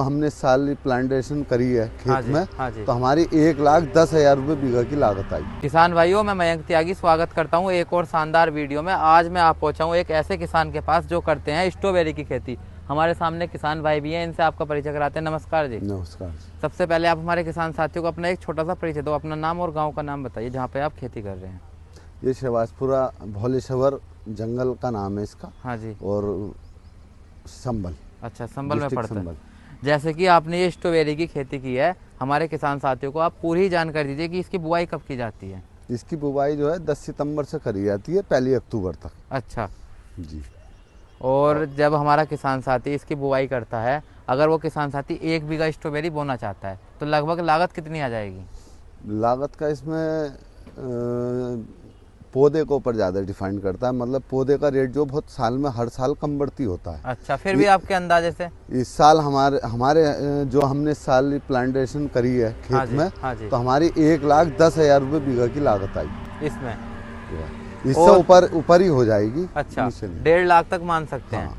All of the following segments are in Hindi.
हमने इस साल प्लांटेशन करी है खेत में। हाँ जी। तो हमारी 1,10,000 रुपये बीघा की लागत आई। किसान भाइयों, मैं मयंक त्यागी स्वागत करता हूं एक और शानदार वीडियो में। आज मैं आप पहुंचा हूं एक ऐसे किसान के पास जो करते हैं स्ट्रॉबेरी की खेती। हमारे सामने किसान भाई भी हैं, इनसे आपका परिचय कराते हैं। नमस्कार जी। नमस्कार। सबसे पहले आप हमारे किसान साथियों को अपना एक छोटा सा परिचय दो, अपना नाम और गाँव का नाम बताइए जहाँ पे आप खेती कर रहे हैं। ये शहबाजपुरा भोलेश्वर जंगल का नाम है इसका। हाँ जी। और संभल। अच्छा, संभल में पड़ता संभल। है। जैसे कि आपने ये स्ट्रॉबेरी की खेती की है, हमारे किसान साथियों को आप पूरी ही जानकारी दीजिए कि इसकी बुआई कब की जाती है। इसकी बुवाई जो है 10 सितंबर से करी जाती है, 1 अक्टूबर तक। अच्छा जी। और जब हमारा किसान साथी इसकी बुआई करता है, अगर वो किसान साथी 1 बीघा स्ट्रॉबेरी बोना चाहता है तो लगभग लागत कितनी आ जाएगी? लागत का इसमें पौधे के ऊपर ज़्यादा डिफाइन करता है। मतलब पौधे का रेट जो बहुत साल में हर साल कम बढ़ती होता है। अच्छा, फिर भी आपके अंदाजे से? इस साल हमारे जो हमने इस साल प्लांटेशन करी है खेत हाँ जी, में। हाँ जी। तो हमारी 1,10,000 रुपये बीघा की लागत आई इसमें इससे ऊपर ही हो जाएगी। अच्छा, नीचे नहीं। 1.5 लाख तक मान सकते हैं। हाँ।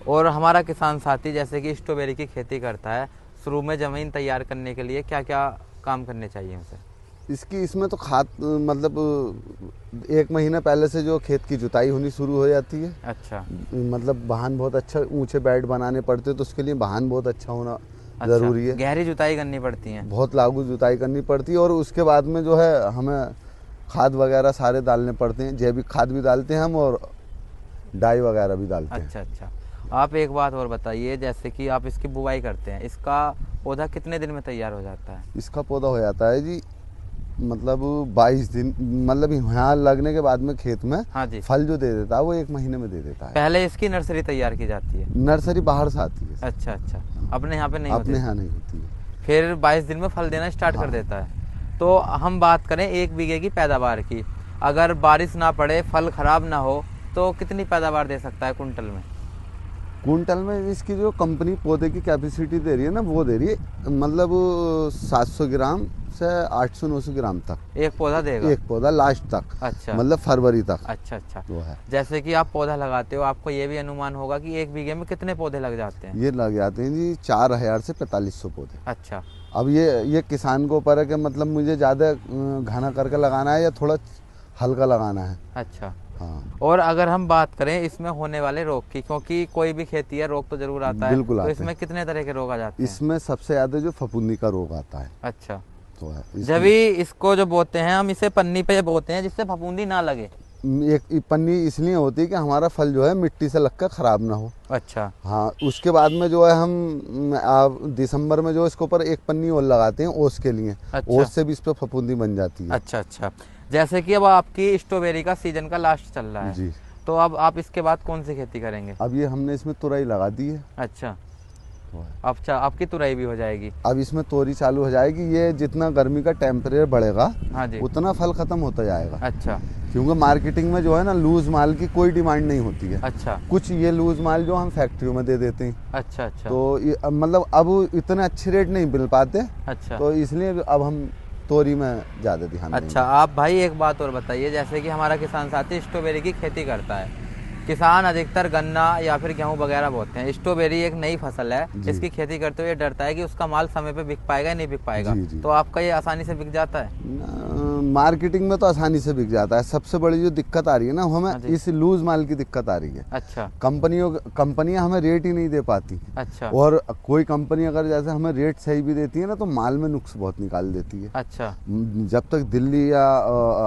और हमारा किसान साथी जैसे कि स्ट्रॉबेरी की खेती करता है, शुरू में ज़मीन तैयार करने के लिए क्या क्या काम करने चाहिए उसे? इसमें तो खाद मतलब 1 महीने पहले से जो खेत की जुताई होनी शुरू हो जाती है। अच्छा। मतलब वाहन बहुत अच्छा, ऊंचे बेड बनाने पड़ते हैं तो उसके लिए वाहन बहुत अच्छा होना ज़रूरी है। गहरी जुताई करनी पड़ती है। बहुत लागू जुताई करनी पड़ती है। और उसके बाद में जो है हमें खाद वगैरह सारे डालने पड़ते हैं। जैविक खाद भी डालते हैं हम, और डाई वगैरह भी डालते हैं। अच्छा अच्छा। आप एक बात और बताइए, जैसे कि आप इसकी बुवाई करते हैं, इसका पौधा कितने दिन में तैयार हो जाता है? इसका पौधा हो जाता है जी मतलब 22 दिन। मतलब यहाँ लगने के बाद में खेत में हाँ जी। फल जो दे देता है वो 1 महीने में दे देता है। पहले इसकी नर्सरी तैयार की जाती है? नर्सरी बाहर से आती है। अच्छा अच्छा। अपने यहाँ पे नहीं अपने होती? यहाँ नहीं होती है। फिर 22 दिन में फल देना स्टार्ट कर देता है। तो हम बात करें 1 बीघे की पैदावार की, अगर बारिश ना पड़े, फल खराब ना हो, तो कितनी पैदावार दे सकता है कुंटल में? कुंटल में इसकी जो कंपनी पौधे की कैपेसिटी दे रही है ना, वो दे रही है मतलब 700 ग्राम से 800-900 ग्राम तक एक पौधा देगा? एक पौधा लास्ट तक। अच्छा, मतलब फरवरी तक। अच्छा अच्छा। वो है। जैसे कि आप पौधा लगाते हो, आपको ये भी अनुमान होगा कि 1 बीघे में कितने पौधे लग जाते हैं? ये लग जाते हैं जी 4,000 से 4,500 पौधे। अच्छा। अब ये किसान के ऊपर है कि मतलब मुझे ज़्यादा घना करके लगाना है या थोड़ा हल्का लगाना है। अच्छा। हाँ। और अगर हम बात करें इसमें होने वाले रोग की, क्योंकि कोई भी खेती है रोग तो जरूर आता है, बिल्कुल तो आते इसमें हैं। कितने तरह के रोग आ जाते हैं? इसमें सबसे ज़्यादा जो फफूंदी का रोग आता है। अच्छा। तो है जब भी इसको जो बोते हैं, हम इसे पन्नी पे बोते हैं जिससे फफूंदी ना लगे। एक पन्नी इसलिए होती है कि हमारा फल जो है मिट्टी से लगकर ख़राब ना हो। अच्छा। हाँ। उसके बाद में जो है हम दिसंबर में जो इसके ऊपर एक पन्नी और लगाते हैं ओस के लिए। अच्छा। ओस से भी इस पर फफूंदी बन जाती है। अच्छा अच्छा। जैसे कि अब आपकी स्ट्रॉबेरी का सीजन का लास्ट चल रहा है जी। तो अब आप इसके बाद कौन सी खेती करेंगे? अब ये हमने इसमें तुरई लगा दी है। अच्छा। अच्छा, आपकी तुरई भी हो जाएगी? अब इसमें तोरी चालू हो जाएगी। ये जितना गर्मी का टेम्परेचर बढ़ेगा, हाँ जी, उतना फल खत्म होता जाएगा। अच्छा क्योंकि मार्केटिंग में जो है ना, लूज माल की कोई डिमांड नहीं होती है। अच्छा कुछ ये लूज माल जो हम फैक्ट्रियों में दे देते हैं। अच्छा अच्छा। तो मतलब अब इतने अच्छे रेट नहीं मिल पाते। अच्छा तो इसलिए अब हम तोरी में ज़्यादा ध्यान देंगे। अच्छा। आप भाई एक बात और बताइए, जैसे कि हमारा किसान साथी स्ट्रॉबेरी की खेती करता है, किसान अधिकतर गन्ना या फिर गेहूं वगैरह बोते हैं, स्ट्रॉबेरी एक नई फसल है, इसकी खेती करते हुए डरता है कि उसका माल समय पे बिक पाएगा या नहीं बिक पाएगा। जी, जी। तो आपका ये आसानी से बिक जाता है? मार्केटिंग में तो आसानी से बिक जाता है। सबसे बड़ी जो दिक्कत आ रही है ना, हमें इस लूज माल की दिक्कत आ रही है। अच्छा। कंपनियां हमें रेट ही नहीं दे पाती। अच्छा। और कोई कंपनी अगर जैसे हमें रेट सही भी देती है ना, तो माल में नुक्स बहुत निकाल देती है। अच्छा। जब तक दिल्ली या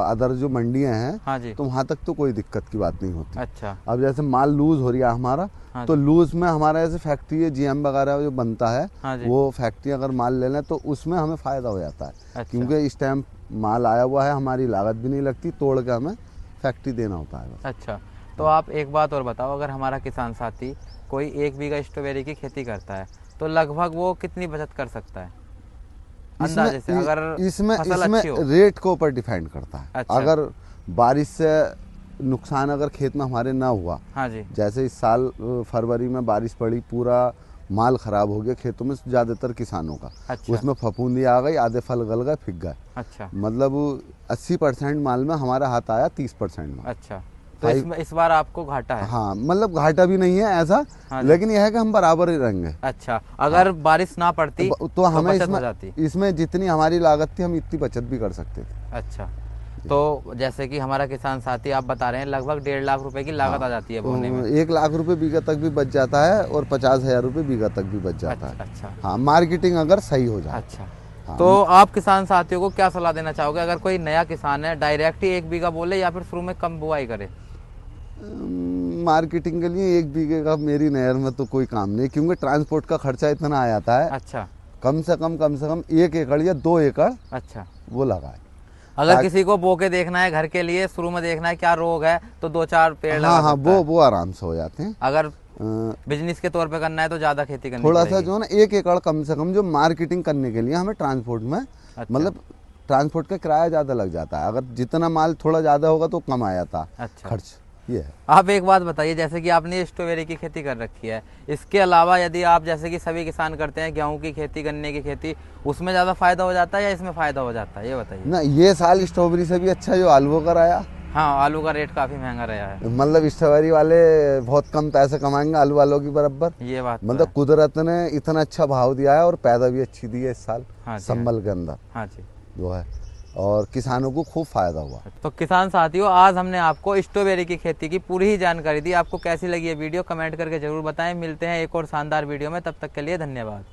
अदर जो मंडियां हैं, हाँ जी। तो वहाँ तक तो कोई दिक्कत की बात नहीं होती। अच्छा। अब जैसे माल लूज हो रही है हमारा, हाँ तो जी। लूज में हमारा जैसे फैक्ट्री है, जीएम वगैरह जो बनता है, हाँ जी। वो फैक्ट्री अगर माल ले लें तो उसमें हमें फ़ायदा हो जाता है। अच्छा। क्योंकि इस टाइम माल आया हुआ है, हमारी लागत भी नहीं लगती, तोड़ के हमें फैक्ट्री देना होता है बस। अच्छा। तो आप एक बात और बताओ, अगर हमारा किसान साथी कोई 1 बीघा स्ट्रॉबेरी की खेती करता है तो लगभग वो कितनी बचत कर सकता है अंदाजे से, अगर इसमें फसल अच्छी हो? रेट के ऊपर डिपेंड करता है। अच्छा। अगर बारिश से नुकसान अगर खेत में हमारे ना हुआ, हाँ जी। जैसे इस साल फरवरी में बारिश पड़ी, पूरा माल खराब हो गया खेतों में ज़्यादातर किसानों का। अच्छा। उसमें फफूंदी आ गई, आधे फल गल गए, फिक गए। अच्छा। मतलब 80% माल में हमारा हाथ आया 30% में। अच्छा। तो इस बार आपको घाटा है। हाँ, मतलब घाटा भी नहीं है ऐसा, हाँ, लेकिन यह है कि हम बराबर ही रहेंगे। अच्छा, अगर बारिश ना पड़ती तो हमें बचत हो जाती। इसमें जितनी हमारी लागत थी हम इतनी बचत भी कर सकते थे। अच्छा, तो जैसे कि हमारा किसान साथी आप बता रहे हैं लगभग 1.5 लाख रुपए की लागत आ जाती है बोने में। 1 लाख रुपए बीघा तक भी बच जाता है और 50,000 रुपए बीघा तक भी बच जाता है। अच्छा, हाँ, मार्केटिंग अगर सही हो जाए। अच्छा, तो आप किसान साथियों को क्या सलाह देना चाहोगे, अगर कोई नया किसान है डायरेक्ट ही 1 बीघा बोले या फिर शुरू में कम बुआई करे? मार्केटिंग के लिए 1 बीघे का मेरी नहर में तो कोई काम नहीं, क्योंकि ट्रांसपोर्ट का खर्चा इतना आ जाता है। अच्छा, कम से कम 1 एकड़ या 2 एकड़ अच्छा, वो लगाए। अगर किसी को बो के देखना है घर के लिए, शुरू में देखना है क्या रोग है, तो 2-4 पेड़ लगा हाँ, सकता है। वो आराम से हो जाते हैं। अगर बिजनेस के तौर पे करना है तो ज्यादा खेती करनी थोड़ा पड़ेगी। सा जो है ना 1 एकड़ कम से कम जो मार्केटिंग करने के लिए हमें ट्रांसपोर्ट में, मतलब ट्रांसपोर्ट का किराया ज़्यादा लग जाता है। अगर जितना माल थोड़ा ज़्यादा होगा तो कम आ जाता अच्छा, खर्च, ये है। आप एक बात बताइए, जैसे कि आपने स्ट्रॉबेरी की खेती कर रखी है, इसके अलावा यदि आप जैसे कि सभी किसान करते हैं गेहूं की खेती, गन्ने की खेती, उसमें ज़्यादा फायदा हो जाता है या इसमें फायदा हो जाता है, ये बताइए ना। ये साल स्ट्रॉबेरी से भी अच्छा जो आलू का आया। हाँ, आलू का रेट काफ़ी महंगा रहा है। मतलब स्ट्रॉबेरी वाले बहुत कम पैसे कमाएंगे आलू वालों की बराबर। ये बात मतलब कुदरत ने इतना अच्छा भाव दिया है और पैदा भी अच्छी दी है इस साल। हाँ, संभल के अंदर हाँ जी, जो है, और किसानों को खूब फायदा हुआ। तो किसान साथियों, आज हमने आपको स्ट्रॉबेरी की खेती की पूरी ही जानकारी दी। आपको कैसी लगी ये वीडियो कमेंट करके जरूर बताएं। मिलते हैं एक और शानदार वीडियो में, तब तक के लिए धन्यवाद।